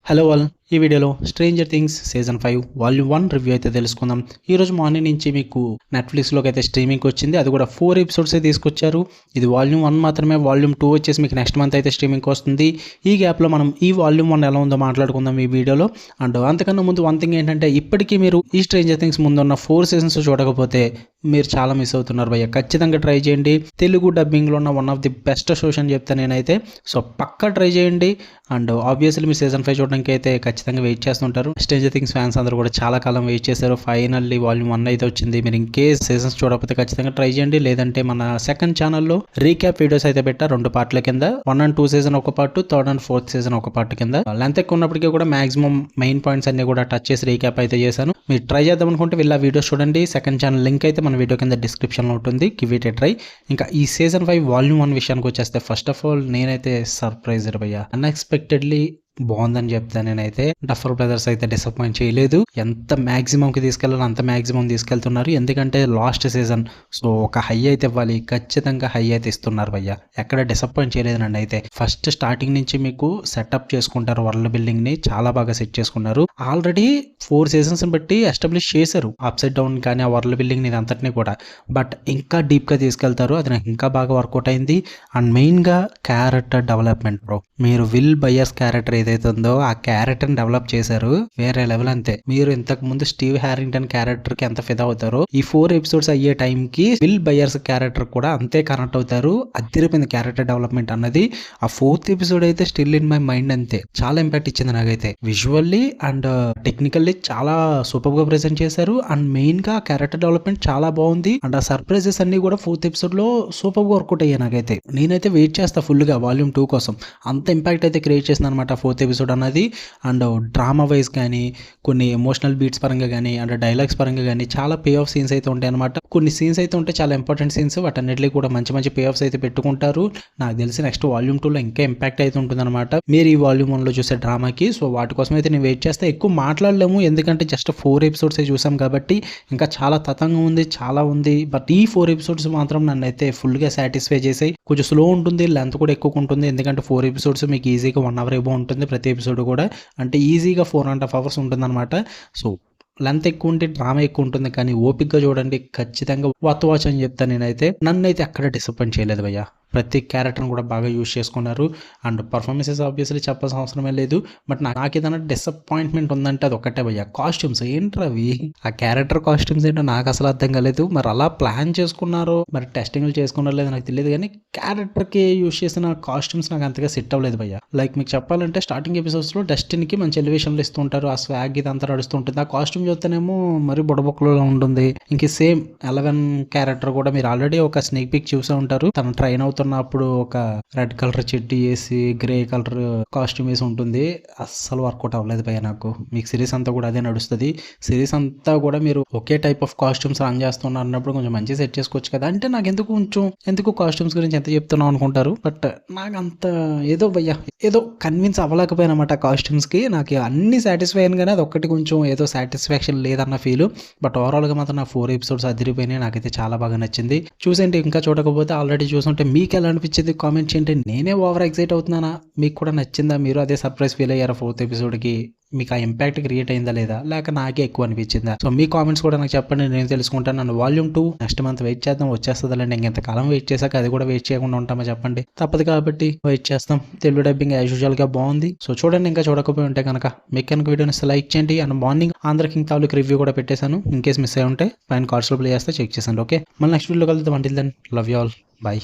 Hello all, ఈ వీడియోలో stranger things season 5 volume 1 review అయితే తెలుసుకుందాం. ఈ రోజు మార్నింగ్ నుంచి మీకు నెట్ఫ్లిక్స్లోకి అయితే స్ట్రీమింగ్కి వచ్చింది. అది కూడా 4 ఎపిసోడ్స్ తీసుకొచ్చారు. ఇది వాల్యూమ్ 1 మాత్రమే. వాల్యూమ్ 2 వచ్చేసి మీకు నెక్స్ట్ మంత్ అయితే స్ట్రీమింగ్కి వస్తుంది. ఈ గ్యాప్లో మనం ఈ వాల్యూమ్ 1 ఎలా ఉందో మాట్లాడుకుందాం ఈ వీడియోలో. అండ్ అంతకన్నా ముందు వన్ థింగ్ ఏంటంటే, ఇప్పటికీ మీరు ఈ స్ట్రేంజర్ థింగ్స్ ముందున్న 4 సీజన్స్ చూడకపోతే మీరు చాలా మిస్ అవుతున్నారు భయ్య. ఖచ్చితంగా ట్రై చేయండి. తెలుగు డబ్బింగ్లో ఉన్న one of the best shows అని చెప్తాను నేనైతే. సో పక్కా ట్రై చేయండి. అండ్ ఆబ్వియస్లీ మీరు సీజన్ 5 చూడడానికి అయితే ఖచ్చితంగా వెయిట్ చేస్తుంటారు. స్ట్రేంజర్ థింగ్స్ ఫ్యాన్స్ అందరూ కూడా చాలా కాలం వెయిట్ చేశారు. ఫైనల్లీ వాల్యూమ్ 1 అయితే వచ్చింది. మీరు ఇంకే సీజన్స్ చూడకపోతే ఖచ్చితంగా ట్రై చేయండి. లేదంటే మన సెకండ్ ఛానల్లో రీక్యాప్ వీడియోస్ అయితే పెట్టా 2 పార్ట్ల కింద. 1 and 2 సీజన్ ఒక part, 3rd and 4th season ఒక పార్ట్ కింద. లెంత్ ఎక్కువ ఉన్నప్పటికీ కూడా మాక్సిమం మెయిన్ పాయింట్స్ అన్ని కూడా టచ్ చేసి రీక్యాప్ అయితే చేశాను. మీరు ట్రై చేద్దాం అనుకుంటే వెళ్ళి ఆ వీడియోస్ చూడండి. సెకండ్ ఛానల్ లింక్ అయితే మన వీడియో కింద డిస్క్రిప్షన్లో ఉంటుంది. Give it A try. ఇంకా ఈ సీజన్ 5 వాల్యూమ్ 1 విషయానికి వచ్చేస్తే, ఫస్ట్ ఆఫ్ ఆల్ నేనైతే సర్ప్రైజ్డ్ భయ్యా. అన్ఎక్స్పెక్టెడ్లీ బాగుందని చెప్తాను నేనైతే. డఫర్ బ్రదర్స్ అయితే డిసప్పాయింట్ చేయలేదు. ఎంత మ్యాక్సిమంకి తీసుకెళ్ళాలో అంత మ్యాక్సిమం తీసుకెళ్తున్నారు. ఎందుకంటే లాస్ట్ సీజన్ సో ఒక హై అయితే ఇవ్వాలి, ఖచ్చితంగా హై అయితే ఇస్తున్నారు భయ్య. ఎక్కడ డిసప్పాయింట్ చేయలేదు నన్ను అయితే. ఫస్ట్ స్టార్టింగ్ నుంచి మీకు సెటప్ చేసుకుంటారు. వరల్డ్ బిల్డింగ్ ని చాలా బాగా సెట్ చేసుకున్నారు. ఆల్రెడీ 4 సీజన్స్ బట్టి ఎస్టాబ్లిష్ చేశారు అప్సైడ్ డౌన్ కానీ ఆ వరల్డ్ బిల్డింగ్ ని అంతటినీ కూడా. బట్ ఇంకా డీప్ గా తీసుకెళ్తారు. అది నాకు ఇంకా బాగా వర్కౌట్ అయింది. అండ్ మెయిన్ గా క్యారెక్టర్ డెవలప్మెంట్ బ్రో. మీరు విల్ బయర్స్ క్యారెక్టర్ ఏదైతే ఉందో ఆ క్యారెక్టర్ ని డెవలప్ చేశారు వేరే లెవెల్. అంతే. మీరు ఇంతకు ముందు స్టీవ్ హ్యారింగ్టన్ క్యారెక్టర్ కి ఎంత ఫిదా అవుతారో, ఈ 4 ఎపిసోడ్స్ అయ్యే టైం కి విల్ బయర్స్ క్యారెక్టర్ కూడా అంతే కనెక్ట్ అవుతారు. అదిరిపోయింది క్యారెక్టర్ డెవలప్మెంట్ అన్నది. ఆ 4th ఎపిసోడ్ అయితే స్టిల్ ఇన్ మై మైండ్. అంతే, చాలా ఇంపాక్ట్ ఇచ్చింది నాకైతే. విజువల్లీ అండ్ టెక్నికల్లీ చాలా సూపర్ గా ప్రెజెంట్ చేశారు. అండ్ మెయిన్ గా క్యారెక్టర్ డెవలప్మెంట్ చాలా బాగుంది. అండ్ ఆ సర్ప్రైజెస్ అన్ని కూడా 4th ఎపిసోడ్ లో సూపర్ గా వర్కౌట్ అయ్యాయి నాకైతే. నేనైతే వెయిట్ చేస్తా ఫుల్ గా వాల్యూమ్ 2 కోసం. అంత ఇంపాక్ట్ అయితే క్రియేట్ చేసింది అనమాట 4th ఎపిసోడ్ అన్నది. అండ్ డ్రామా వైజ్ కానీ, కొన్ని ఎమోషనల్ బీట్స్ పరంగా కానీ, అండ్ డైలాగ్స్ పరంగా కానీ చాలా పే ఆఫ్ సీన్స్ అయితే ఉంటాయి అనమాట. కొన్ని సీన్స్ అయితే ఉంటాయి చాలా ఇంపార్టెంట్ సీన్స్. వాటన్నిటికీ కూడా మంచి మంచి పే ఆఫ్స్ అయితే పెట్టుకుంటారు. నాకు తెలిసి నెక్స్ట్ వాల్యూమ్ 2 లో ఇంకా ఇంపాక్ట్ అయితే ఉంటుంది అనమాట మీరు ఈ వాల్యూమ్ 1 లో చూసే డ్రామాకి. సో వాటి కోసం అయితే నేను వెయిట్ చేస్తే. ఎక్కువ మాట్లాడలేము ఎందుకంటే జస్ట్ 4 ఎపిసోడ్స్ చూసాం కాబట్టి. ఇంకా చాలా తతంగా ఉంది, చాలా ఉంది. బట్ ఈ 4 ఎపిసోడ్స్ మాత్రం నన్ను అయితే ఫుల్ గా సాటిస్ఫై చేసాయి. కొంచెం స్లో ఉంటుంది, లెంత్ కూడా ఎక్కువ ఉంటుంది. ఎందుకంటే 4 ఎపిసోడ్స్ మీకు ఈజీగా 1 hour ఏమో ఉంటుంది ప్రతి ఎపిసోడ్ కూడా. అంటే ఈజీగా 4.5 hours ఉంటుంది అనమాట. సో లెంత్ ఎక్కువ ఉంటే డ్రామా ఎక్కువ ఉంటుంది, కానీ ఓపిక్గా చూడండి. ఖచ్చితంగా వాచ్ అని చెప్తాను నేనైతే. నన్ను అయితే అక్కడ డిసప్పాయింట్ చేయలేదు భయ్య. ప్రతి క్యారెక్టర్ని కూడా బాగా యూజ్ చేసుకున్నారు. అండ్ పర్ఫార్మెన్సెస్ ఆబ్వియస్లీ చెప్పాల్సిన అవసరమే లేదు. బట్ నాకు ఏదైనా డిసప్పాయింట్మెంట్ ఉందంటే అది ఒక్కటే భయ్య, కాస్ట్యూమ్స్. ఏంట్రా అవి, ఆ క్యారెక్టర్ కాస్ట్యూమ్స్ ఏంటో నాకు అసలు అర్థం కాలేదు. మరి అలా ప్లాన్ చేసుకున్నారో మరి టెస్టింగ్లు చేసుకున్నారో లేదో నాకు తెలియదు, కానీ క్యారెక్టర్కి యూజ్ చేసిన కాస్ట్యూమ్స్ నాకు అంతగా సెట్ అవ్వలేదు భయ్య. లైక్ మీకు చెప్పాలంటే స్టార్టింగ్ ఎపిసోడ్స్లో డస్టిన్కి మంచి ఎలివేషన్లు ఇస్తుంటారు. ఆ స్వాగ్ ఇదంతా నడుస్తుంటుంది. ఆ కాస్ట్యూమ్ చూస్తేనేమో మరి బుడబొక్కలో ఉంటుంది. ఇంక సేమ్ 11 క్యారెక్టర్ కూడా మీరు ఆల్రెడీ ఒక స్నేక్ పిక్ చూసే ఉంటారు. తను ట్రైన్ అవుతున్నప్పుడు ఒక రెడ్ కలర్ చెట్టు వేసి గ్రే కలర్ కాస్ట్యూమ్ వేసి ఉంటుంది. అస్సలు వర్కౌట్ అవ్వలేదు భయ్య నాకు. మీకు సిరీస్ అంతా కూడా అదే నడుస్తుంది. సిరీస్ అంతా కూడా మీరు ఒకే టైప్ ఆఫ్ కాస్ట్యూమ్స్ రన్ చేస్తున్నారు అన్నప్పుడు కొంచెం మంచి సెట్ చేసుకోవచ్చు కదా. అంటే నాకు ఎందుకు కాస్ట్యూమ్స్ గురించి ఎంత చెప్తున్నావు అనుకుంటారు. బట్ నాకు అంత ఏదో భయ్య, ఏదో కన్విన్స్ అవ్వలేకపోయినమాట కాస్ట్యూమ్స్ కి. నాకు అన్ని సాటిస్ఫై అయిన కానీ అది ఒక్కటి కొంచెం ఏదో సాటిస్ఫాక్షన్ లేదన్న ఫీల్. బట్ ఓవరాల్ గా మాత్రం నా 4 ఎపిసోడ్స్ అదిరిపోయినాయి. నాకైతే చాలా బాగా నచ్చింది. చూసేంటి, ఇంకా చూడకపోతే ఆల్రెడీ చూసుంటే మీకు ఎలా అనిపించింది కామెంట్ చేయండి. నేనే ఓవర్ ఎక్సైట్ అవుతున్నానా, మీకు కూడా నచ్చిందా, మీరు అదే సర్ప్రైజ్ ఫీల్ అయ్యారా 4th ఎపిసోడ్ కి? మీకు ఆ ఇంపాక్ట్ క్రియేట్ అయిందా లేదా, లేక నాకే ఎక్కువ అనిపించిందా? సో మీ కామెంట్స్ కూడా నాకు చెప్పండి, నేను తెలుసుకుంటాను. నన్ను వాల్యూమ్ 2 నెక్స్ట్ మంత్ వెయిట్ చేద్దాం, వచ్చేస్తుందండి. ఇంకెంతకాలం వెయిట్ చేశాక అది కూడా వెయిట్ చేయకుండా ఉంటామా చెప్పండి? తప్పదు కాబట్టి వెయిట్ చేస్తాం. తెలుగు డబ్బింగ్ యాజ్ యూజువల్ గా బాగుంది. సో చూడండి, ఇంకా చూడకపోయి ఉంటే కనుక మీకు కనుక వీడియోని లైక్ చేయండి. అండ్ మార్నింగ్ ఆంధ్ర కింగ్ తాలూకు రివ్యూ కూడా పెట్టేశాను. ఇన్ కేస్ మిస్ అయ్యి ఉంటే పైన కార్డ్స్ లో ప్లే చేస్తే చెక్ చేసండి. ఓకే, మళ్ళీ నెక్స్ట్ వీడియో కలుద్దాం. Until then love you all, by.